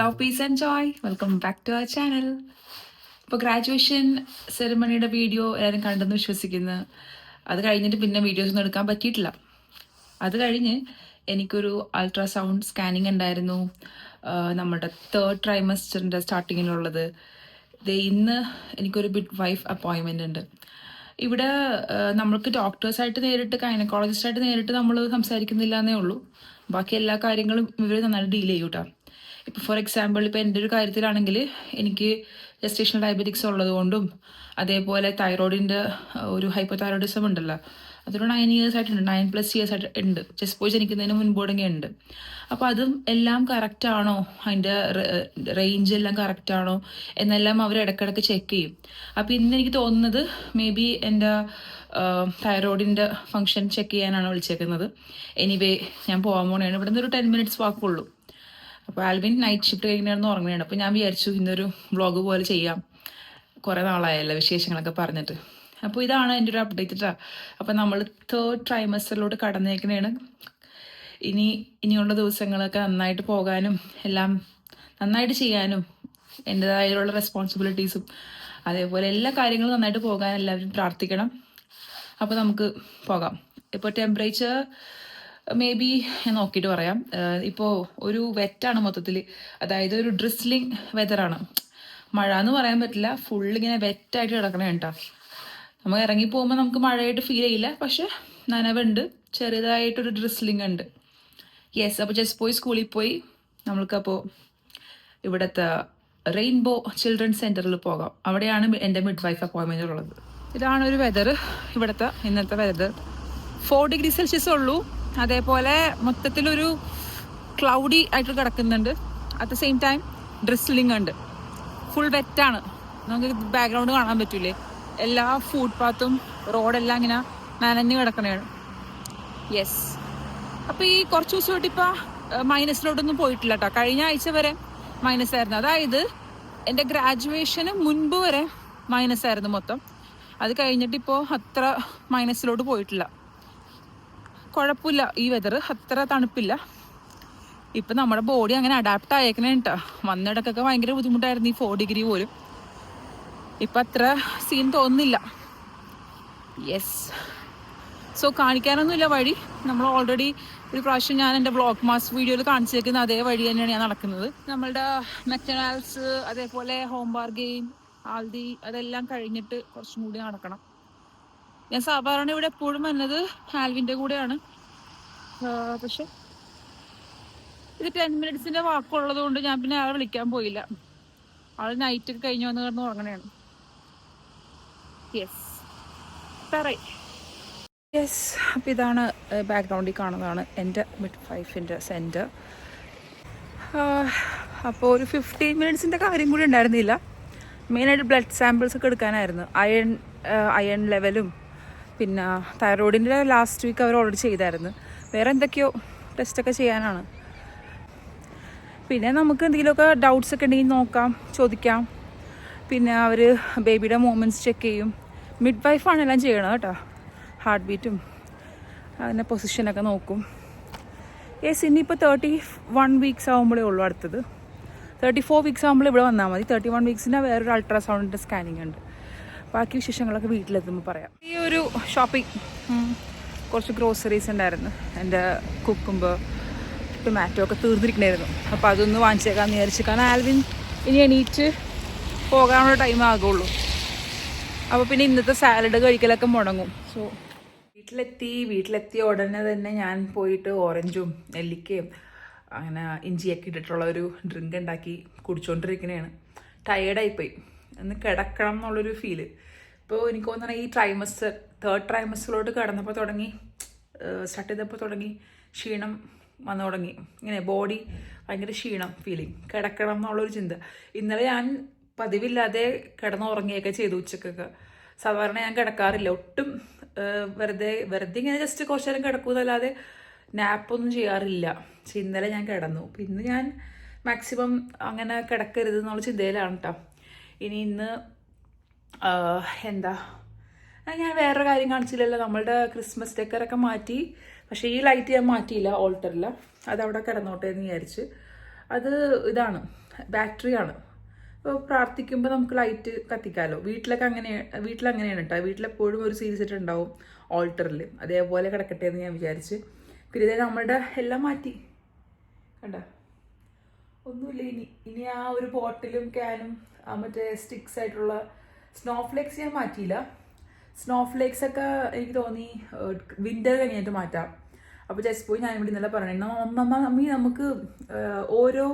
Love peace and joy, welcome back to our channel. ഇപ്പോൾ graduation സെറിമണിയുടെ video എല്ലാവരും കണ്ടെന്ന് വിശ്വസിക്കുന്നു. അത് കഴിഞ്ഞിട്ട് പിന്നെ വീഡിയോസ് ഒന്നും എടുക്കാൻ പറ്റിയിട്ടില്ല. അത് കഴിഞ്ഞ് എനിക്കൊരു അൾട്രാസൗണ്ട് സ്കാനിങ് ഉണ്ടായിരുന്നു, നമ്മുടെ 3rd ട്രൈമസ്റ്ററിൻ്റെ സ്റ്റാർട്ടിങ്ങിലുള്ളത്. ഇന്ന് എനിക്കൊരു മിഡ് വൈഫ് അപ്പോയിൻമെൻ്റ് ഉണ്ട്. ഇവിടെ നമ്മൾക്ക് ഡോക്ടേഴ്സായിട്ട് നേരിട്ട് ഗൈനക്കോളജിസ്റ്റായിട്ട് നേരിട്ട് നമ്മൾ സംസാരിക്കുന്നില്ല എന്നേ ഉള്ളൂ. ബാക്കി എല്ലാ കാര്യങ്ങളും ഇവർ നന്നായിട്ട് ഡീൽ ചെയ്യും കേട്ടോ. ഇപ്പോൾ ഫോർ എക്സാമ്പിൾ ഇപ്പോൾ എൻ്റെ ഒരു കാര്യത്തിലാണെങ്കിൽ എനിക്ക് ജസ്റ്റേഷണൽ ഡയബറ്റിക്സ് ഉള്ളതുകൊണ്ടും അതേപോലെ തൈറോയിഡിൻ്റെ ഒരു ഹൈപ്പോതൈറോയിഡിസം ഉണ്ടല്ലോ, അതൊരു 9 years ആയിട്ടുണ്ട്, 9+ years ആയിട്ട് ഉണ്ട്. ചെസ്റ്റ് പോയി ജനിക്കുന്നതിന് മുൻപോടെങ്കിൽ ഉണ്ട്. അപ്പോൾ അതും എല്ലാം കറക്റ്റാണോ, അതിൻ്റെ റേഞ്ച് എല്ലാം കറക്റ്റാണോ എന്നെല്ലാം അവർ ഇടയ്ക്കിടയ്ക്ക് ചെക്ക് ചെയ്യും. അപ്പോൾ ഇന്ന് എനിക്ക് തോന്നുന്നത് മേ ബി എൻ്റെ തൈറോയിഡിൻ്റെ ഫങ്ഷൻ ചെക്ക് ചെയ്യാനാണ് വിളിച്ചേക്കുന്നത്. എനിവേ ഞാൻ പോകാൻ പോകണേണ്. ഇവിടെ നിന്ന് ഒരു 10 minutes വാക്കുള്ളൂ. അപ്പോൾ ആൽവിൻ നൈറ്റ് ഷിഫ്റ്റ് കഴിഞ്ഞായിരുന്നു ഉറങ്ങുകയാണ്. അപ്പോൾ ഞാൻ വിചാരിച്ചു ഇന്നൊരു വ്ളോഗ് പോലെ ചെയ്യാം, കുറേ നാളായല്ലോ വിശേഷങ്ങളൊക്കെ പറഞ്ഞിട്ട്. അപ്പോൾ ഇതാണ് എൻ്റെ ഒരു അപ്ഡേറ്റ്. അപ്പോൾ നമ്മൾ 3rd ട്രൈമസ്റ്ററിലോട്ട് കടന്നേക്കണേണ്. ഇനിയുള്ള ദിവസങ്ങളൊക്കെ നന്നായിട്ട് പോകാനും എല്ലാം നന്നായിട്ട് ചെയ്യാനും എൻ്റെതായുള്ള റെസ്പോൺസിബിലിറ്റീസും അതേപോലെ എല്ലാ കാര്യങ്ങളും നന്നായിട്ട് പോകാൻ എല്ലാവരും പ്രാർത്ഥിക്കണം. അപ്പോൾ നമുക്ക് പോകാം. ഇപ്പോൾ ടെമ്പറേച്ചർ മേ ബി ഞാൻ നോക്കിയിട്ട് പറയാം. ഇപ്പോൾ ഒരു വെറ്റാണ് മൊത്തത്തിൽ, അതായത് ഒരു ഡ്രിസ്ലിംഗ് വെതറാണ്. മഴ എന്ന് പറയാൻ പറ്റില്ല, ഫുള്ളിങ്ങനെ വെറ്റായിട്ട് കിടക്കണേ കേട്ടോ. നമ്മൾ ഇറങ്ങി പോകുമ്പോൾ നമുക്ക് മഴയായിട്ട് ഫീൽ ചെയ്യില്ല, പക്ഷെ നനവുണ്ട്, ചെറുതായിട്ടൊരു ഡ്രിസ്ലിംഗ് ഉണ്ട്. യെസ്, അപ്പോൾ ജസ്റ്റ് പോയി സ്കൂളിൽ പോയി നമ്മൾക്കപ്പോൾ ഇവിടുത്തെ റെയിൻബോ ചിൽഡ്രൻസ് സെൻറ്ററിൽ പോകാം. അവിടെയാണ് എൻ്റെ മിഡ് വൈഫ് അപ്പോയിൻമെൻ്റ് ഉള്ളത്. ഇതാണ് ഒരു വെതർ, ഇവിടുത്തെ ഇന്നത്തെ വെതർ. 4 degrees Celsius ഉള്ളൂ. അതേപോലെ മൊത്തത്തിലൊരു ക്ലൗഡി ആയിട്ട് കിടക്കുന്നുണ്ട്. At the same time drizzling ഉണ്ട്, ഫുൾ വെറ്റാണ്. നമുക്ക് ബാക്ക്ഗ്രൗണ്ട് കാണാൻ പറ്റൂലേ, എല്ലാ ഫുട്പാത്തും റോഡെല്ലാം ഇങ്ങനെ നനഞ്ഞു കിടക്കണതാണ്. യെസ്, അപ്പോൾ ഈ കുറച്ച് ദിവസമായിട്ട് ഇപ്പോൾ മൈനസിലോട്ടൊന്നും പോയിട്ടില്ല കേട്ടോ. കഴിഞ്ഞ ആഴ്ച വരെ മൈനസ് ആയിരുന്നു, അതായത് എൻ്റെ ഗ്രാജുവേഷന് മുൻപ് വരെ മൈനസ് ആയിരുന്നു മൊത്തം. അത് കഴിഞ്ഞിട്ടിപ്പോൾ അത്ര മൈനസിലോട്ട് പോയിട്ടില്ല. കുഴപ്പമില്ല, ഈ വെതർ അത്ര തണുപ്പില്ല. ഇപ്പം നമ്മുടെ ബോഡി അങ്ങനെ അഡാപ്റ്റ് ആയേക്കണേ കേട്ടോ. വന്നിടക്കൊക്കെ ഭയങ്കര ബുദ്ധിമുട്ടായിരുന്നു ഈ 4 degree പോലും. ഇപ്പം അത്ര സീൻ തോന്നുന്നില്ല. യെസ്, സോ കാണിക്കാനൊന്നുമില്ല വഴി. നമ്മൾ ഓൾറെഡി ഒരു പ്രാവശ്യം ഞാൻ എൻ്റെ വ്ളോഗ് മാസ് വീഡിയോയിൽ കാണിച്ചേക്കുന്ന അതേ വഴി തന്നെയാണ് ഞാൻ നടക്കുന്നത്. നമ്മളുടെ മെക്ഡൊണാൾഡ്സ് അതേപോലെ ഹോം ബാർഗെയിൻ, ആൽദി അതെല്ലാം കഴിഞ്ഞിട്ട് കുറച്ചും കൂടി നടക്കണം. ഞാൻ സാധാരണ ഇവിടെ എപ്പോഴും വന്നത് ആൽവിൻ്റെ കൂടെയാണ്, പക്ഷെ ഇത് 10 minutes വാക്കുള്ളത് കൊണ്ട് ഞാൻ പിന്നെ ആളെ വിളിക്കാൻ പോയില്ല. ആൾ നൈറ്റ് കഴിഞ്ഞ് വന്ന് കിടന്ന് ഉറങ്ങണയാണ്. Yes, yes. അപ്പം ഇതാണ് ബാക്ക്ഗ്രൗണ്ടിൽ കാണുന്നതാണ് എൻ്റെ മിഡ് വൈഫിൻ്റെ സെൻറ്റർ. അപ്പോൾ ഒരു 15 minutes കാര്യം കൂടി ഉണ്ടായിരുന്നില്ല. മെയിനായിട്ട് ബ്ലഡ് സാമ്പിൾസ് ഒക്കെ എടുക്കാനായിരുന്നു. അയൺ ലെവലും പിന്നെ തൈറോയിഡിൻ്റെ ലാസ്റ്റ് വീക്ക് അവർ ഓൾറെഡി ചെയ്തായിരുന്നു. വേറെ എന്തൊക്കെയോ ടെസ്റ്റൊക്കെ ചെയ്യാനാണ്. പിന്നെ നമുക്ക് എന്തെങ്കിലുമൊക്കെ ഡൗട്ട്സ് ഒക്കെ ഉണ്ടെങ്കിൽ നോക്കാം, ചോദിക്കാം. പിന്നെ അവർ ബേബിയുടെ മൂവ്മെൻറ്റ്സ് ചെക്ക് ചെയ്യും. മിഡ് വൈഫാണ് എല്ലാം ചെയ്യണം കേട്ടോ. ഹാർട്ട് ബീറ്റും അതിൻ്റെ പൊസിഷനൊക്കെ നോക്കും. യെസ്, ഇനിയിപ്പോൾ 31 weeks ആകുമ്പോഴേ ഉള്ളൂ അടുത്തത്. 34 weeks ആകുമ്പോൾ ഇവിടെ വന്നാൽ മതി. 31 weeks വേറൊരു അൾട്രാസൗണ്ടിൻ്റെ സ്കാനിങ് ഉണ്ട്. ബാക്കി വിശേഷങ്ങളൊക്കെ വീട്ടിലെത്തുമ്പോൾ പറയാം. ഈ ഒരു ഷോപ്പിംഗ്, കുറച്ച് ഗ്രോസറീസ് ഉണ്ടായിരുന്നു. എൻ്റെ കുക്കുംബർ ടൊമാറ്റോ ഒക്കെ തീർന്നിരിക്കണമായിരുന്നു. അപ്പോൾ അതൊന്ന് വാങ്ങിച്ചേക്കാമെന്ന് വിചാരിച്ചു. കാരണം ആൽവിൻ ഇനി എണീറ്റ് പോകാനുള്ള ടൈം ആകുള്ളൂ. അപ്പോൾ പിന്നെ ഇന്നത്തെ സാലഡ് കഴിക്കലൊക്കെ മുടങ്ങും. സോ വീട്ടിലെത്തിയ ഉടനെ തന്നെ ഞാൻ പോയിട്ട് ഓറഞ്ചും നെല്ലിക്കയും അങ്ങനെ ഇഞ്ചിയൊക്കെ ഇട്ടിട്ടുള്ള ഒരു ഡ്രിങ്ക് ഉണ്ടാക്കി കുടിച്ചുകൊണ്ടിരിക്കണതാണ്. ടയേർഡായിപ്പോയി, ഒന്ന് കിടക്കണം എന്നുള്ളൊരു ഫീല്. ഇപ്പോൾ എനിക്ക് തോന്നുന്നത് ഈ 3rd ട്രൈമസ്റ്ററിലോട്ട് കടന്നപ്പോൾ തുടങ്ങി, സ്റ്റാർട്ട് ചെയ്തപ്പോൾ തുടങ്ങി ക്ഷീണം വന്നു തുടങ്ങി. ഇങ്ങനെ ബോഡി ഭയങ്കര ക്ഷീണം ഫീലിംഗ്, കിടക്കണം എന്നുള്ളൊരു ചിന്ത. ഇന്നലെ ഞാൻ പതിവില്ലാതെ കിടന്നുറങ്ങിയൊക്കെ ചെയ്തു ഉച്ചക്കൊക്കെ. സാധാരണ ഞാൻ കിടക്കാറില്ല ഒട്ടും. വെറുതെ ഇങ്ങനെ ജസ്റ്റ് കുറച്ച് നേരം കിടക്കുന്നതല്ലാതെ നാപ്പൊന്നും ചെയ്യാറില്ല. പക്ഷെ ഇന്നലെ ഞാൻ കിടന്നു. അപ്പം ഇന്ന് ഞാൻ മാക്സിമം അങ്ങനെ കിടക്കരുത് എന്നുള്ള ചിന്തയിലാണ് കേട്ടോ. ഇന്ന് എന്താ, ഞാൻ വേറൊരു കാര്യം കാണിച്ചില്ലല്ലോ. നമ്മളുടെ ക്രിസ്മസ് ഡെക്കറൊക്കെ മാറ്റി, പക്ഷേ ഈ ലൈറ്റ് ഞാൻ മാറ്റിയില്ല ഓൾട്ടറിൽ. അതവിടെ കിടന്നോട്ടെ എന്ന് വിചാരിച്ച്. അത് ഇതാണ് ബാറ്ററിയാണ്. ഇപ്പോൾ പ്രാർത്ഥിക്കുമ്പോൾ നമുക്ക് ലൈറ്റ് കത്തിക്കാമല്ലോ. വീട്ടിലങ്ങനെയാണ് കേട്ടോ. വീട്ടിലെപ്പോഴും ഒരു സീരീസ് സെറ്റ് ഉണ്ടാവും ഓൾട്ടറിൽ. അതേപോലെ കിടക്കട്ടെ എന്ന് ഞാൻ വിചാരിച്ച്. പിന്നെ ഇതേ നമ്മളുടെ എല്ലാം മാറ്റി കണ്ട, ഒന്നുമില്ല. ഇനി ആ ഒരു ബോട്ടിലും ക്യാനും മറ്റേ സ്റ്റിക്സ് ആയിട്ടുള്ള സ്നോഫ്ലേക്സ് ഞാൻ മാറ്റിയില്ല. സ്നോഫ്ലേക്സ് ഒക്കെ എനിക്ക് തോന്നി വിൻ്റർ കഴിഞ്ഞിട്ട് മാറ്റാം. അപ്പോൾ ജസ്റ്റ് പോയി ഞാൻ ഇവിടെ ഇന്നലെ പറഞ്ഞു, മമ്മി നമുക്ക് ഓരോ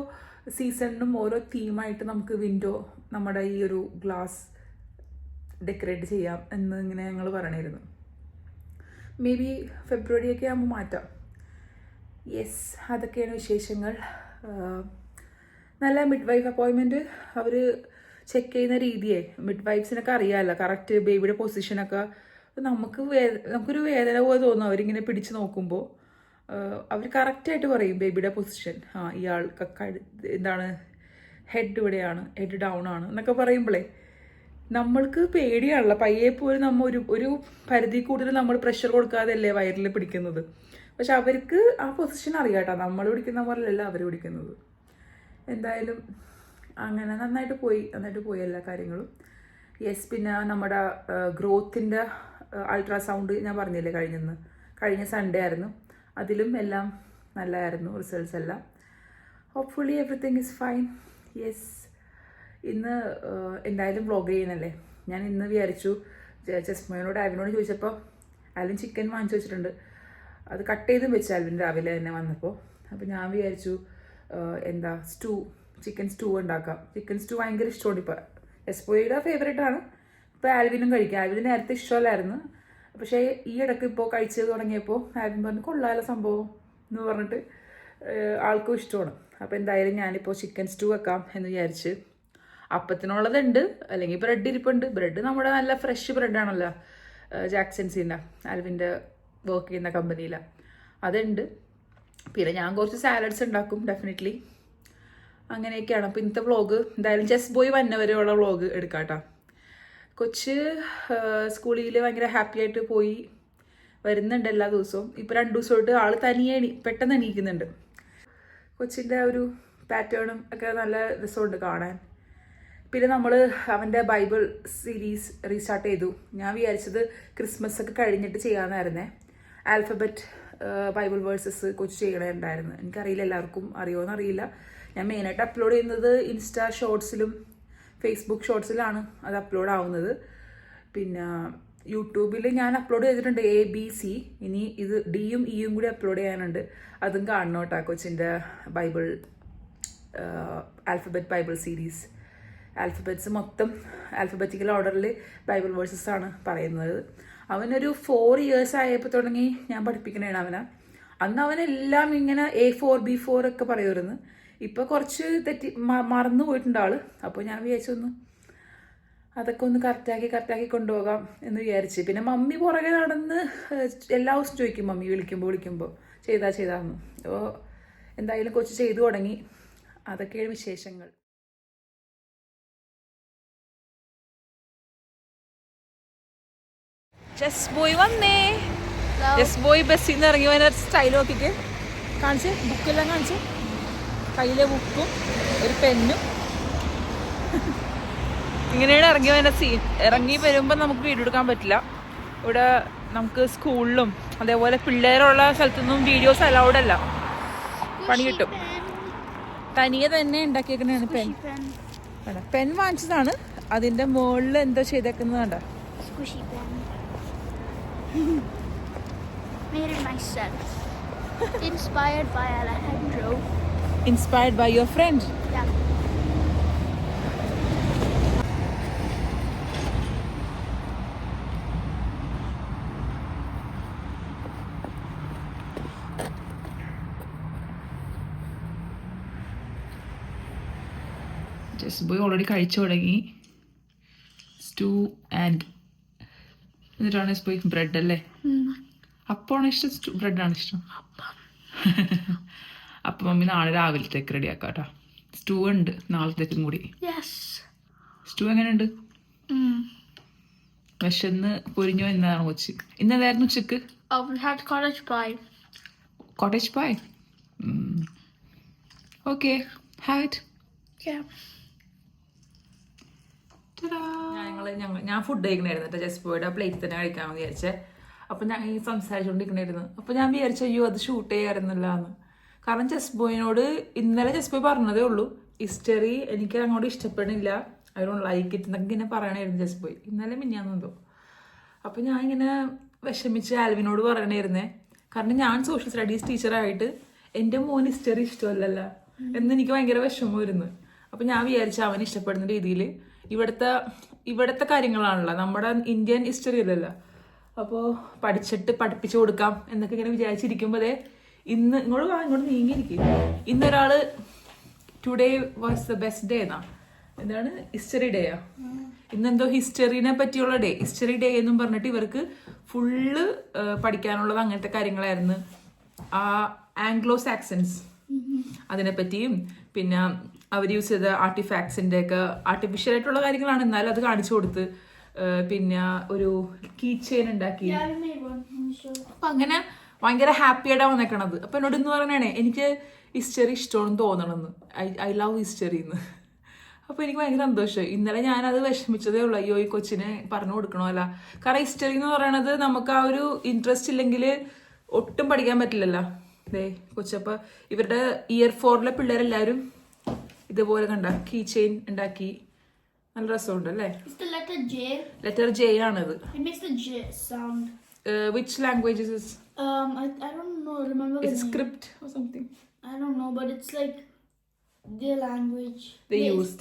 സീസണിനും ഓരോ തീമായിട്ട് നമുക്ക് വിൻഡോ നമ്മുടെ ഈ ഒരു ഗ്ലാസ് ഡെക്കറേറ്റ് ചെയ്യാം എന്ന് ഇങ്ങനെ ഞങ്ങൾ പറയണമായിരുന്നു. മേ ബി ഫെബ്രുവരി ഒക്കെ ആകുമ്പോൾ മാറ്റാം. യെസ്, അതൊക്കെയാണ് വിശേഷങ്ങൾ. നല്ല മിഡ് വൈഫ് അപ്പോയിൻമെൻറ്റ് അവർ ചെക്ക് ചെയ്യുന്ന രീതിയെ മിഡ് വൈഫ്സിനൊക്കെ അറിയാമല്ലോ കറക്റ്റ് ബേബിയുടെ പൊസിഷനൊക്കെ. നമുക്കൊരു വേദന പോലെ തോന്നും അവരിങ്ങനെ പിടിച്ച് നോക്കുമ്പോൾ. അവർ കറക്റ്റായിട്ട് പറയും ബേബിയുടെ പൊസിഷൻ. ഇയാൾ എന്താണ് ഹെഡ് ഇവിടെയാണ്, ഹെഡ് ഡൗൺ ആണ് എന്നൊക്കെ പറയുമ്പോഴേ നമ്മൾക്ക് പേടിയാണല്ലോ. പയ്യെ പോലും നമ്മൾ ഒരു പരിധി കൂടുതൽ നമ്മൾ പ്രഷർ കൊടുക്കാതെയല്ലേ വയറിൽ പിടിക്കുന്നത്. പക്ഷെ അവർക്ക് ആ പൊസിഷൻ അറിയാം കേട്ടോ. നമ്മൾ പിടിക്കുന്ന പോലെയല്ല അവർ പിടിക്കുന്നത്. എന്തായാലും അങ്ങനെ നന്നായിട്ട് പോയി എല്ലാ കാര്യങ്ങളും. യെസ്, പിന്നെ നമ്മുടെ ഗ്രോത്തിൻ്റെ അൾട്രാസൗണ്ട് ഞാൻ പറഞ്ഞില്ലേ കഴിഞ്ഞ സൺഡേ ആയിരുന്നു. അതിലും എല്ലാം നല്ലതായിരുന്നു റിസൾട്ട്സ് എല്ലാം. Hopefully everything is fine. Yes, ഇന്ന് എന്തായാലും വ്ളോഗ് ചെയ്യണല്ലേ. ഞാൻ ഇന്ന് വിചാരിച്ചു ചെസ്മോനോട് ആൽവിനോട് ചോദിച്ചപ്പോൾ ആൽവിൻ ചിക്കൻ വാങ്ങിച്ചു വെച്ചിട്ടുണ്ട്. അത് കട്ട് ചെയ്തും വെച്ചു ആൽവിൻ രാവിലെ തന്നെ വന്നപ്പോൾ. അപ്പോൾ ഞാൻ വിചാരിച്ചു ചിക്കൻ സ്റ്റൂ ഉണ്ടാക്കാം. ചിക്കൻ സ്റ്റൂ ഭയങ്കര ഇഷ്ടമാണ്. ഇപ്പോൾ എസ്പോയുടെ ഫേവറേറ്റ് ആണ്. ഇപ്പോൾ ആൽവിനും കഴിക്കാം. ആൽവിന് നേരത്തെ ഇഷ്ടമല്ലായിരുന്നു. പക്ഷേ ഈ ഇടയ്ക്ക് ഇപ്പോൾ കഴിച്ച് തുടങ്ങിയപ്പോൾ ആൽവിൻ പറഞ്ഞു കൊള്ളാമല്ലോ സംഭവം എന്ന് പറഞ്ഞിട്ട് ആൾക്കും ഇഷ്ടമാണ്. അപ്പോൾ എന്തായാലും ഞാനിപ്പോൾ ചിക്കൻ സ്റ്റൂ വെക്കാം എന്ന് വിചാരിച്ച്. അപ്പത്തിനുള്ളതുണ്ട്, അല്ലെങ്കിൽ ബ്രെഡ് ഇരിപ്പുണ്ട്. ബ്രെഡ് നമ്മുടെ നല്ല ഫ്രഷ് ബ്രെഡാണല്ലോ, ജാക്സൺസിൻ്റെ ആൽവിൻ്റെ വർക്ക് ചെയ്യുന്ന കമ്പനിയിലാണ്. അതുണ്ട്. പിന്നെ ഞാൻ കുറച്ച് സാലഡ്സ് ഉണ്ടാക്കും ഡെഫിനറ്റ്ലി. അങ്ങനെയൊക്കെയാണ്. അപ്പോൾ ഇന്നത്തെ വ്ളോഗ് എന്തായാലും ജസ്റ്റ് ബോയ് വന്നവരെയുള്ള വ്ളോഗ് എടുക്കാം കേട്ടോ. കൊച്ച് സ്കൂളിൽ ഭയങ്കര ഹാപ്പി ആയിട്ട് പോയി വരുന്നുണ്ട് എല്ലാ ദിവസവും. ഇപ്പോൾ 2 ദിവസമായിട്ട് ആൾ തനിയെ പെട്ടെന്ന് എണീക്കുന്നുണ്ട്. കൊച്ചിൻ്റെ ഒരു പാറ്റേണും ഒക്കെ നല്ല രസമുണ്ട് കാണാൻ. പിന്നെ നമ്മൾ അവൻ്റെ ബൈബിൾ സീരീസ് റീസ്റ്റാർട്ട് ചെയ്തു. ഞാൻ വിചാരിച്ചത് ക്രിസ്മസ് ഒക്കെ കഴിഞ്ഞിട്ട് ചെയ്യാമെന്നായിരുന്നേ. ആൽഫബറ്റ് ബൈബിൾ വേഴ്സസ് കൊച്ചു ചെയ്യണമുണ്ടായിരുന്നു. എനിക്കറിയില്ല എല്ലാവർക്കും അറിയുമോയെന്നറിയില്ല. ഞാൻ മെയിനായിട്ട് അപ്ലോഡ് ചെയ്യുന്നത് ഇൻസ്റ്റാ ഷോർട്സിലും ഫേസ്ബുക്ക് ഷോർട്സിലാണ് അത് അപ്ലോഡ് ആവുന്നത്. പിന്നെ യൂട്യൂബിൽ ഞാൻ അപ്ലോഡ് ചെയ്തിട്ടുണ്ട് ABC. ഇനി ഇത് Dയും Eയും കൂടി അപ്ലോഡ് ചെയ്യാനുണ്ട്. അതും കാണണം കേട്ടോ. കൊച്ചിൻ്റെ ആൽഫബറ്റ് ബൈബിൾ സീരീസ്. ആൽഫബറ്റ്സ് മൊത്തം ആൽഫബറ്റിക്കൽ ഓർഡറിൽ ബൈബിൾ വേഴ്സസ് ആണ് പറയുന്നത്. അവനൊരു 4 years ആയപ്പോൾ തുടങ്ങി ഞാൻ പഠിപ്പിക്കണേണ് അവനെ. അന്ന് അവനെല്ലാം ഇങ്ങനെ A4 B4 ഒക്കെ പറയുമായിരുന്നു. ഇപ്പോൾ കുറച്ച് മറന്നു പോയിട്ടുണ്ട് ആള്. അപ്പോൾ ഞാൻ വിചാരിച്ചൊന്ന് അതൊക്കെ ഒന്ന് കറക്റ്റാക്കി കൊണ്ടുപോകാം എന്ന് വിചാരിച്ച്. പിന്നെ മമ്മി പുറകെ നടന്ന് എല്ലാ ദിവസവും ചോദിക്കും മമ്മി വിളിക്കുമ്പോൾ ചെയ്താന്ന്. അപ്പോൾ എന്തായാലും കൊച്ചു ചെയ്തു തുടങ്ങി. അതൊക്കെയാണ് വിശേഷങ്ങൾ. ജസ്റ്റ് ബോയ് വന്നേ. ജസ്റ്റ് ബോയ് ബസ്സിൽ നിന്ന് ഇറങ്ങി വന്ന സ്റ്റൈൽ നോക്കിയിട്ട് കാണിച്ച് ബുക്കെല്ലാം കാണിച്ച്. കയ്യിലെ ബുക്കും ഒരു പെന്നും ഇങ്ങനെയാണ് ഇറങ്ങി വരുന്ന സീൻ. ഇറങ്ങി വരുമ്പോൾ നമുക്ക് വീഡിയോ എടുക്കാൻ പറ്റില്ല. ഇവിടെ നമുക്ക് സ്കൂളിലും അതേപോലെ പിള്ളേരുള്ള സ്ഥലത്തൊന്നും വീഡിയോസ് അലൗഡ് അല്ല. പണി കിട്ടും. തനിയെ തന്നെ ഉണ്ടാക്കിയേക്കുന്നതാണ് പെൻ. പെൻ വാങ്ങിച്ചതാണ്. അതിൻ്റെ മുകളിൽ എന്തോ ചെയ്തേക്കുന്നത് കണ്ടോ. Made it myself. Inspired by Alejandro. Inspired by your friend? Yeah. Just boy already കഴിച്ചു തുടങ്ങി. സ്റ്റൂ ആൻഡ് എന്നിട്ടാണ് പോയി ബ്രെഡ് അല്ലേ. അപ്പമാണ് ഇഷ്ടം ബ്രെഡാണ് ഇഷ്ടം. അപ്പം മമ്മി നാളെ രാവിലത്തേക്ക് റെഡി ആക്കാം കേട്ടോ. സ്റ്റൂ ഉണ്ട് നാളത്തേക്കും കൂടി. സ്റ്റൂ എങ്ങനെയുണ്ട്? വിശന്ന് പൊരിഞ്ഞോ എന്നാണ് കൊച്ചി. ഇന്നെന്തായിരുന്നു ഉച്ചക്ക്? കോട്ടേജ് പായ്. Okay, have it. Yeah. ഞാൻ ഫുഡ് കഴിക്കണായിരുന്നു ജസ്പോയുടെ പ്ലേറ്റ് തന്നെ കഴിക്കാമെന്ന് വിചാരിച്ചേ. അപ്പം ഞാൻ ഈ സംസാരിച്ചുകൊണ്ടിരിക്കണായിരുന്നു. അപ്പം ഞാൻ വിചാരിച്ചു അയ്യോ അത് ഷൂട്ട് ചെയ്യാറുന്നില്ല എന്ന്. കാരണം ജസ്ബോയിനോട് ഇന്നലെ ജസ്ബോയ് പറഞ്ഞതേ ഉള്ളൂ ഹിസ്റ്ററി എനിക്ക് അങ്ങോട്ട് ഇഷ്ടപ്പെടുന്നില്ല, ഐ ഡോണ്ട് ലൈക്ക് ഇറ്റ് എന്നൊക്കെ ഇങ്ങനെ പറയണായിരുന്നു ജസ്ബോയ്. ഇന്നലെ മിനിഞ്ഞാന്നെന്തോ. അപ്പം ഞാൻ ഇങ്ങനെ വിഷമിച്ച് ആൽവിനോട് പറയണായിരുന്നേ. കാരണം ഞാൻ സോഷ്യൽ സ്റ്റഡീസ് ടീച്ചറായിട്ട് എൻ്റെ മോൻ ഹിസ്റ്ററി ഇഷ്ടമല്ലല്ലോ എന്നെനിക്ക് ഭയങ്കര വിഷമമായിരുന്നു. അപ്പം ഞാൻ വിചാരിച്ചു അവൻ ഇഷ്ടപ്പെടുന്ന രീതിയിൽ ഇവിടുത്തെ കാര്യങ്ങളാണല്ലോ, നമ്മുടെ ഇന്ത്യൻ ഹിസ്റ്ററി അല്ലല്ലോ. അപ്പോൾ പഠിപ്പിച്ചു കൊടുക്കാം എന്നൊക്കെ ഇങ്ങനെ വിചാരിച്ചിരിക്കുമ്പോഴേ ഇന്ന് ഇങ്ങോട്ട് നീങ്ങിയിരിക്കും. ഇന്നൊരാള് today was the best day എന്നാ, എന്താണ് ഹിസ്റ്ററി ഡേയാ, ഇന്നെന്തോ ഹിസ്റ്ററിനെ പറ്റിയുള്ള ഡേ, ഹിസ്റ്ററി ഡേ എന്നും പറഞ്ഞിട്ട് ഇവർക്ക് ഫുള്ള് പഠിക്കാനുള്ളത് അങ്ങനത്തെ കാര്യങ്ങളായിരുന്നു. ആ ആംഗ്ലോ സാക്സൻസ് അതിനെപ്പറ്റിയും പിന്നെ അവർ യൂസ് ചെയ്ത ആർട്ടിഫാക്ട്സിന്റെ ഒക്കെ ആർട്ടിഫിഷ്യൽ ആയിട്ടുള്ള കാര്യങ്ങളാണ്, എന്നാലും അത് കാണിച്ചു കൊടുത്ത് പിന്നെ ഒരു കീ ചെയിൻ ഉണ്ടാക്കി. അപ്പൊ അങ്ങനെ ഭയങ്കര ഹാപ്പിയായിട്ടാ വന്നേക്കണത്. അപ്പൊ എന്നോട് ഇന്ന് പറയണേ എനിക്ക് ഹിസ്റ്ററി ഇഷ്ടമാണെന്ന് തോന്നണമെന്ന്, ഐ ലവ് ഹിസ്റ്ററി എന്ന്. അപ്പൊ എനിക്ക് ഭയങ്കര സന്തോഷമായി. ഇന്നലെ ഞാനത് വിഷമിച്ചതേ ഉള്ളൂ, അയ്യോ ഈ കൊച്ചിനെ പറഞ്ഞു കൊടുക്കണമല്ല. കാരണം ഹിസ്റ്ററി എന്ന് പറയണത് നമുക്ക് ആ ഒരു ഇൻട്രസ്റ്റ് ഇല്ലെങ്കിൽ ഒട്ടും പഠിക്കാൻ പറ്റില്ലല്ലോ. അതെ കൊച്ചപ്പ ഇവരുടെ ഇയർ 4 പിള്ളേരെല്ലാവരും ഇതുപോലെ കണ്ട കീ ചെയിൻ ഉണ്ടാക്കി, നല്ല രസമുണ്ട് അല്ലേ. ലെറ്റർ ജെ ആണിത്. Which language is this? I don't know. Remember It's script or something. I don't know, but it's like their language. They used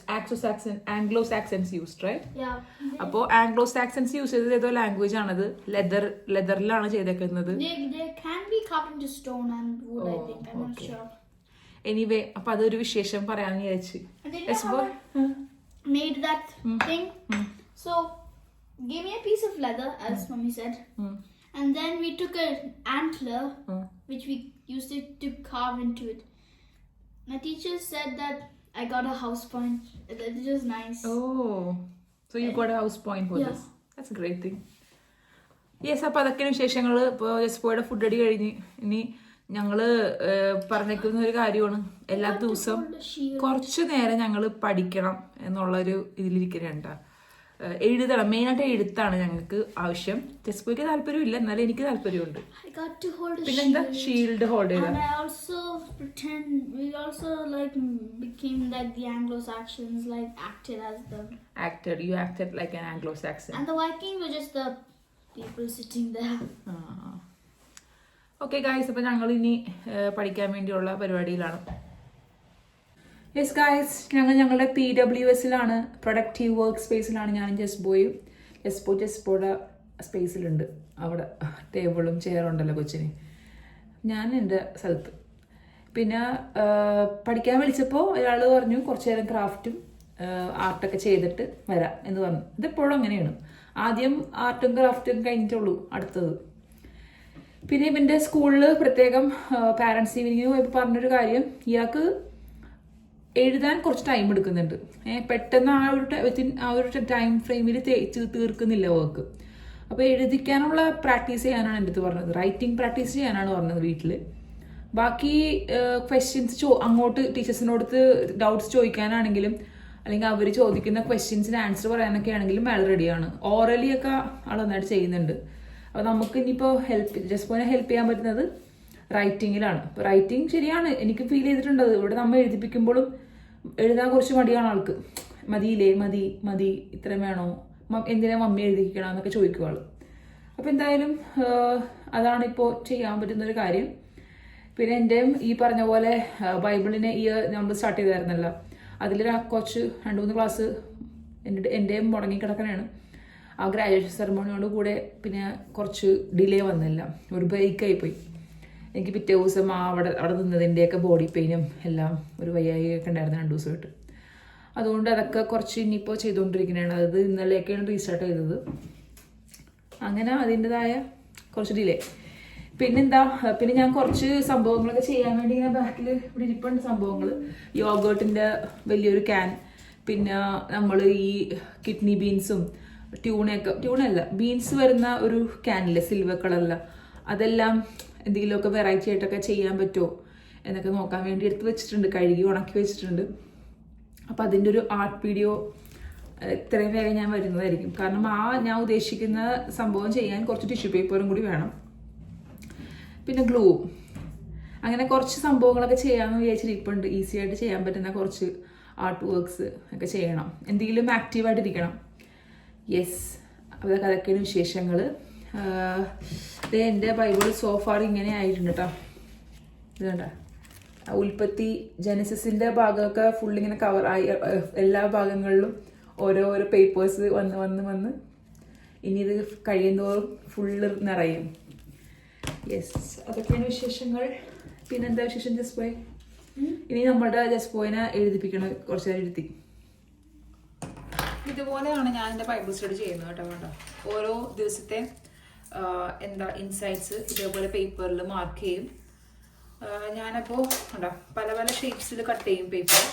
Anglo-Saxons used, right? Yeah. അപ്പോൾ Anglo-Saxons use ചെയ്തത് ഏതോ language ആണത്. ലെതറിലാണ് ചെയ്തേക്കുന്നത്. They can be carved into stone and wood, I think. I'm not sure. Anyway, അപ്പൊ അതൊരു വിശേഷം പറയാന്ന് വിചാരിച്ചു. Made that thing. So gave me a piece of leather, as mommy said, and then we took an antler which we used it to carve into it. My teacher said that I got a house point. That is just nice. Oh, so you got a house point for this. That's a great thing. Yes, അപ്പൊ അതൊക്കെയാണ് വിശേഷങ്ങള്. ഇപ്പോൾ ജസ്പോയുടെ food അടി കഴിഞ്ഞ് ഇനി ഞങ്ങള് പറഞ്ഞേക്കുന്ന ഒരു കാര്യമാണ്, എല്ലാ ദിവസവും കുറച്ചു നേരം ഞങ്ങള് പഠിക്കണം എന്നുള്ളൊരു ഇതിലിരിക്കുന്നുണ്ട്. എഴുതണം, മെയിനായിട്ട് എഴുത്താണ് ഞങ്ങൾക്ക് ആവശ്യം. ജസ്പോയ്ക്ക് താല്പര്യമില്ല, എന്നാലും എനിക്ക് താല്പര്യമുണ്ട്. പിന്നെന്താ ഷീൽഡ് ഹോൾഡ് ചെയ്ത. We also like became like the Anglo-Saxons, like acted as them. You acted like an Anglo-Saxon. And the Vikings were just the people sitting there. Okay guys, അപ്പം ഞങ്ങൾ ഇനി പഠിക്കാൻ വേണ്ടിയുള്ള പരിപാടിയിലാണ്. യെസ് ഗായ്സ്, ഞങ്ങളുടെ PWSലാണ്, productive work സ്പേസിലാണ് ഞാനും ജസ്ബോയും. ജസ്ബോയുടെ സ്പേസിലുണ്ട്, അവിടെ ടേബിളും ചെയറും ഉണ്ടല്ലോ കൊച്ചിന്. ഞാൻ എൻ്റെ സ്ഥലത്ത്. പിന്നെ പഠിക്കാൻ വിളിച്ചപ്പോൾ ഒരാൾ പറഞ്ഞു കുറച്ചു നേരം ക്രാഫ്റ്റും ആർട്ടൊക്കെ ചെയ്തിട്ട് വരാം എന്ന് പറഞ്ഞു. ഇതെപ്പോഴും അങ്ങനെയാണ്, ആദ്യം ആർട്ടും ക്രാഫ്റ്റും കഴിഞ്ഞിട്ടുള്ളൂ അടുത്തത്. പിന്നെ ഇവൻ്റെ സ്കൂളിൽ പ്രത്യേകം പാരൻസ് ഈവനിങ്ങിന് പോയപ്പോൾ പറഞ്ഞൊരു കാര്യം, ഇയാൾക്ക് എഴുതാൻ കുറച്ച് ടൈം എടുക്കുന്നുണ്ട്. പെട്ടെന്ന് ആ ഒരു ടൈം ഫ്രെയിമിൽ തീർക്കുന്നില്ല വർക്ക്. അപ്പോൾ എഴുതിക്കാനുള്ള പ്രാക്ടീസ് ചെയ്യാനാണ് എൻ്റെ അടുത്ത് പറഞ്ഞത്, റൈറ്റിംഗ് പ്രാക്ടീസ് ചെയ്യാനാണ് പറഞ്ഞത് വീട്ടിൽ. ബാക്കി ക്വസ്റ്റ്യൻസ് അങ്ങോട്ട് ടീച്ചേഴ്സിനോടത്ത് ഡൗട്ട്സ് ചോദിക്കാനാണെങ്കിലും അല്ലെങ്കിൽ അവർ ചോദിക്കുന്ന ക്വസ്റ്റ്യൻസിന് ആൻസർ പറയാനൊക്കെ ആണെങ്കിലും അയാൾ റെഡിയാണ്. ഓറലി ഒക്കെ ആൾ നന്നായിട്ട് ചെയ്യുന്നുണ്ട്. അപ്പോൾ നമുക്ക് ഇനിയിപ്പോൾ ജസ്പോനെ ഹെൽപ്പ് ചെയ്യാൻ പറ്റുന്നത് റൈറ്റിങ്ങിലാണ്. അപ്പോൾ റൈറ്റിംഗ് ശരിയാണ്, എനിക്ക് ഫീൽ ചെയ്തിട്ടുണ്ട്. ഇവിടെ നമ്മൾ എഴുതിപ്പിക്കുമ്പോഴും എഴുതാൻ കുറച്ച് മടിയാണ് ആൾക്ക്. മതിയില്ലേ, മതി ഇത്രയും വേണോ, എന്തിനാ മമ്മി എഴുതിക്കണം എന്നൊക്കെ ചോദിക്കും ആൾ. അപ്പോൾ എന്തായാലും അതാണിപ്പോൾ ചെയ്യാൻ പറ്റുന്നൊരു കാര്യം. പിന്നെ എൻ്റെയും ഈ പറഞ്ഞ പോലെ ബൈബിളിനെ നമ്മൾ സ്റ്റാർട്ട് ചെയ്തായിരുന്നല്ലോ, അതിൽ കുറച്ച് 2-3 ക്ലാസ് എൻ്റെയും മുടങ്ങിക്കിടക്കണതാണ്. ആ ഗ്രാജുവേഷൻ സെറമണിയോട് കൂടെ പിന്നെ കുറച്ച് ഡിലേ വന്നില്ല, ഒരു ബ്രേക്കായി പോയി. എനിക്ക് പിറ്റേ ദിവസം അവിടെ നിന്നതിൻ്റെയൊക്കെ ബോഡി പെയിനും എല്ലാം ഒരു വയ്യായികയൊക്കെ ഉണ്ടായിരുന്നു 2 ദിവസമായിട്ട്. അതുകൊണ്ട് അതൊക്കെ കുറച്ച് ഇനിയിപ്പോൾ ചെയ്തുകൊണ്ടിരിക്കുന്നതാണ്. അത് ഇന്നലെയൊക്കെയാണ് റീസ്റ്റാർട്ട് ചെയ്തത്. അങ്ങനെ അതിൻ്റെതായ കുറച്ച് ഡിലേ. പിന്നെ ഞാൻ കുറച്ച് സംഭവങ്ങളൊക്കെ ചെയ്യാൻ വേണ്ടി ഇങ്ങനെ ബാക്കിൽ ഇവിടെ ഇരിപ്പുണ്ട് സംഭവങ്ങൾ. യോഗേർട്ടിൻ്റെ വലിയൊരു ക്യാൻ, പിന്നെ നമ്മൾ ഈ കിഡ്നി ബീൻസും ട്യൂണല്ല ബീൻസ് വരുന്ന ഒരു ക്യാനില്ലേ സിൽവർ കളറില്ല, അതെല്ലാം എന്തെങ്കിലുമൊക്കെ വെറൈറ്റി ആയിട്ടൊക്കെ ചെയ്യാൻ പറ്റുമോ എന്നൊക്കെ നോക്കാൻ വേണ്ടി എടുത്ത് വെച്ചിട്ടുണ്ട്, കഴുകി ഉണക്കി വെച്ചിട്ടുണ്ട്. അപ്പോൾ അതിൻ്റെ ഒരു ആർട്ട് വീഡിയോ ഇത്രയും വേഗം ഞാൻ വരുന്നതായിരിക്കും. കാരണം ഞാൻ ഉദ്ദേശിക്കുന്ന സംഭവം ചെയ്യാൻ കുറച്ച് ടിഷ്യൂ പേപ്പറും കൂടി വേണം, പിന്നെ ഗ്ലൂവും, അങ്ങനെ കുറച്ച് സംഭവങ്ങളൊക്കെ ചെയ്യാമെന്ന് വിചാരിച്ചിരിപ്പുണ്ട്. ഈസി ആയിട്ട് ചെയ്യാൻ പറ്റുന്ന കുറച്ച് ആർട്ട് വർക്ക്സ് ഒക്കെ ചെയ്യണം, എന്തെങ്കിലും ആക്റ്റീവായിട്ടിരിക്കണം. യെസ്, അതൊക്കെയാണ് വിശേഷങ്ങൾ. എൻ്റെ ബൈബിൾ സോഫാർ ഇങ്ങനെ ആയിട്ടുണ്ട് കേട്ടോ. ഇത് കണ്ട, ഉൽപ്പത്തി ജനസിസിൻ്റെ ഭാഗമൊക്കെ ഫുള്ളിങ്ങനെ കവർ ആയി, എല്ലാ ഭാഗങ്ങളിലും ഓരോ പേപ്പേഴ്സ് വന്ന് ഇനി ഇത് കഴിയുന്നതോറും ഫുള്ള് നിറയും. യെസ്, അതൊക്കെയാണ് വിശേഷങ്ങൾ. പിന്നെന്താ വിശേഷം ജസ്ബോയ്? ഇനി നമ്മുടെ ജസ്ബോയിനെ എഴുതിപ്പിക്കണം, കുറച്ച് നേരം എഴുതി. ഇതുപോലെയാണ് ഞാൻ എൻ്റെ ബൈബിൾ സ്റ്റഡി ചെയ്യുന്നത് കേട്ടോ. വേണ്ട, ഓരോ ദിവസത്തെ ഇൻസൈറ്റ്സ് ഇതേപോലെ പേപ്പറിൽ മാർക്ക് ചെയ്യും. ഞാനപ്പോൾ കണ്ടോ പല ഷേപ്സിൽ കട്ട് ചെയ്യും പേപ്പർ,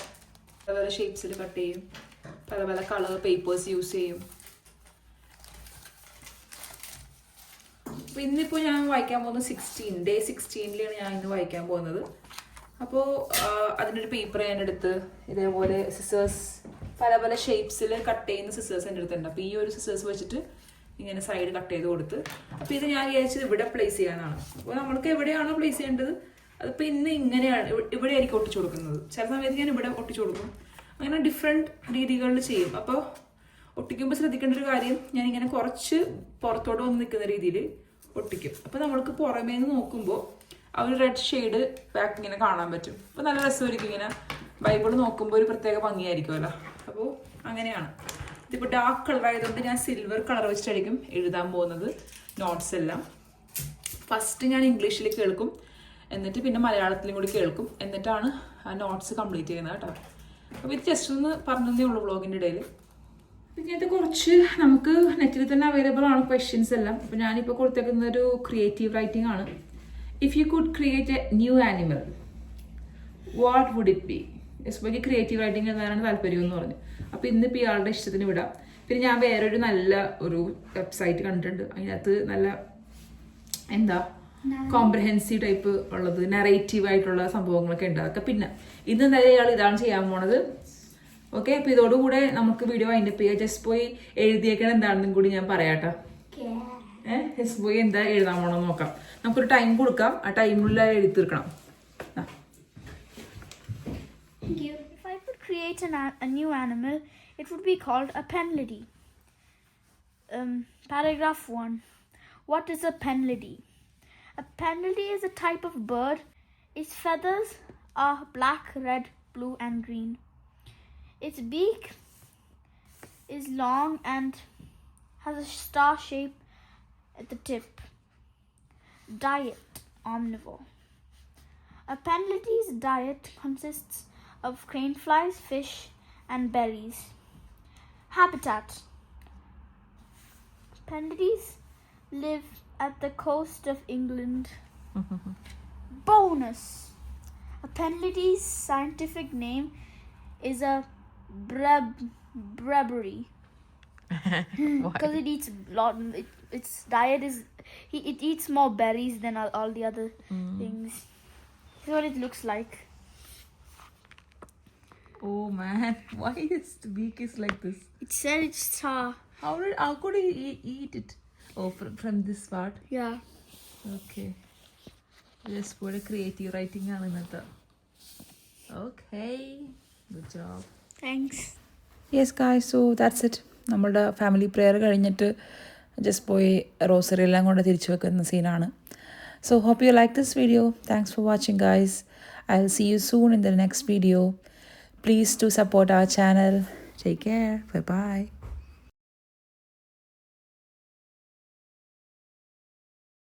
പല ഷേപ്സിൽ കട്ട് ചെയ്യും, പല കളർ പേപ്പേഴ്സ് യൂസ് ചെയ്യും. അപ്പോൾ ഇന്നിപ്പോൾ ഞാൻ വായിക്കാൻ പോകുന്നത് ഡേ 16 ഞാൻ ഇന്ന് വായിക്കാൻ പോകുന്നത്. അപ്പോൾ അതിനൊരു പേപ്പർ ഞാൻ എടുത്ത് ഇതേപോലെ സിസേഴ്സ് പല ഷേപ്സിൽ കട്ട് ചെയ്യുന്ന സിസേഴ്സ് എൻ്റെ അടുത്തുണ്ട്. അപ്പോൾ ഈ ഒരു സിസേഴ്സ് വെച്ചിട്ട് ഇങ്ങനെ സൈഡ് കട്ട് ചെയ്ത് കൊടുത്ത്, അപ്പോൾ ഇത് ഞാൻ വിചാരിച്ചത് ഇവിടെ പ്ലേസ് ചെയ്യാനാണ്. അപ്പോൾ നമ്മൾക്ക് എവിടെയാണോ പ്ലേസ് ചെയ്യേണ്ടത് അതിപ്പോൾ ഇന്ന് ഇങ്ങനെയാണ്, ഇവിടെ ആയിരിക്കും ഒട്ടിച്ചു കൊടുക്കുന്നത്. ചില സമയത്ത് ഞാൻ ഇവിടെ ഒട്ടിച്ചു കൊടുക്കും. അങ്ങനെ ഡിഫറെൻറ്റ് രീതികളിൽ ചെയ്യും. അപ്പോൾ ഒട്ടിക്കുമ്പോൾ ശ്രദ്ധിക്കേണ്ട ഒരു കാര്യം, ഞാനിങ്ങനെ കുറച്ച് പുറത്തോട്ട് വന്ന് നിൽക്കുന്ന രീതിയിൽ ഒട്ടിക്കും. അപ്പോൾ നമ്മൾക്ക് പുറമേ നിന്ന് നോക്കുമ്പോൾ ആ ഒരു റെഡ് ഷെയ്ഡ് ബാക്ക് ഇങ്ങനെ കാണാൻ പറ്റും. അപ്പോൾ നല്ല രസമായിരിക്കും, ഇങ്ങനെ ബൈബിൾ നോക്കുമ്പോൾ ഒരു പ്രത്യേക ഭംഗിയായിരിക്കുമല്ലോ. അപ്പോൾ അങ്ങനെയാണ്. ഇതിപ്പോൾ ഡാർക്ക് കളർ ആയതുകൊണ്ട് ഞാൻ സിൽവർ കളർ വെച്ചിട്ടായിരിക്കും എഴുതാൻ പോകുന്നത് നോട്ട്സ് എല്ലാം. ഫസ്റ്റ് ഞാൻ ഇംഗ്ലീഷിൽ കേൾക്കും, എന്നിട്ട് പിന്നെ മലയാളത്തിലും കൂടി കേൾക്കും, എന്നിട്ടാണ് ആ നോട്ട്സ് കംപ്ലീറ്റ് ചെയ്യുന്നത് കേട്ടോ. അപ്പോൾ ഇത് ജസ്റ്റ് ഒന്ന് പറഞ്ഞതേ ഉള്ളൂ വ്ളോഗിൻ്റെ ഇടയിൽ. ഇങ്ങനത്തെ കുറച്ച് നമുക്ക് നെറ്റിൽ തന്നെ അവൈലബിൾ ആണ് ക്വസ്റ്റ്യൻസ് എല്ലാം. അപ്പോൾ ഞാനിപ്പോൾ കൊടുത്തേക്കുന്ന ഒരു ക്രിയേറ്റീവ് റൈറ്റിംഗ് ആണ്. If you could create a new animal what would it be? Especially creative writing എന്നാണ് താല്പര്യം എന്ന് പറഞ്ഞു. അപ്പോൾ ഇന്നിപ്പോൾ ഇയാളുടെ ഇഷ്ടത്തിന് വിടാം. പിന്നെ ഞാൻ വേറൊരു നല്ല ഒരു വെബ്സൈറ്റ് കണ്ടിട്ടുണ്ട്, അതിനകത്ത് നല്ല കോംപ്രഹെൻസീവ് ടൈപ്പ് ഉള്ളത്, നറേറ്റീവ് ആയിട്ടുള്ള സംഭവങ്ങളൊക്കെ ഉണ്ട്. അതൊക്കെ പിന്നെ ഇന്ന് എന്തായാലും ഇയാൾ ഇതാണ് ചെയ്യാൻ പോണത്. ഓക്കെ, അപ്പോൾ ഇതോടുകൂടെ നമുക്ക് വീഡിയോ വൈൻഡപ്പ് ചെയ്യാം. ജസ്റ്റ് പോയി എഴുതിയേക്കണം എന്താണെന്നും കൂടി ഞാൻ പറയാട്ടോ. ജസ്റ്റ് പോയി എന്താ എഴുതാൻ പോണെന്ന് നോക്കാം. നമുക്കൊരു ടൈം കൊടുക്കാം, ആ ടൈമിൽ എഴുതി തീർക്കണം. Thank you. If I could create a new animal, it would be called a penlidy. Paragraph 1. What is a penlidy? A penlidy is a type of bird. Its feathers are black, red, blue, and green. Its beak is long and has a star shape at the tip. Diet: omnivore. A penlidy's diet consists of craneflies, fish, and berries. Habitat: penlidys live at the coast of England. Bonus: a penlidy's scientific name is a brebery because it eats lot. Its diet is it eats more berries than all the other things. This is what it looks like. Oh man, why is the beak is like this? It said it's star. How could he eat it? Oh, from this part? Yeah. Okay. Just put a creative writing on another. Okay. Good job. Thanks. Yes guys, so that's it. നമ്മളുടെ family prayer കഴിഞ്ഞിട്ട് just പോയി rosary എല്ലാം കൊണ്ട് തിരിച്ചു വെക്കുന്ന സീനാണ്. So hope you like this video. Thanks for watching guys. I'll see you soon in the next video. Please do support our channel. Take care. Bye bye.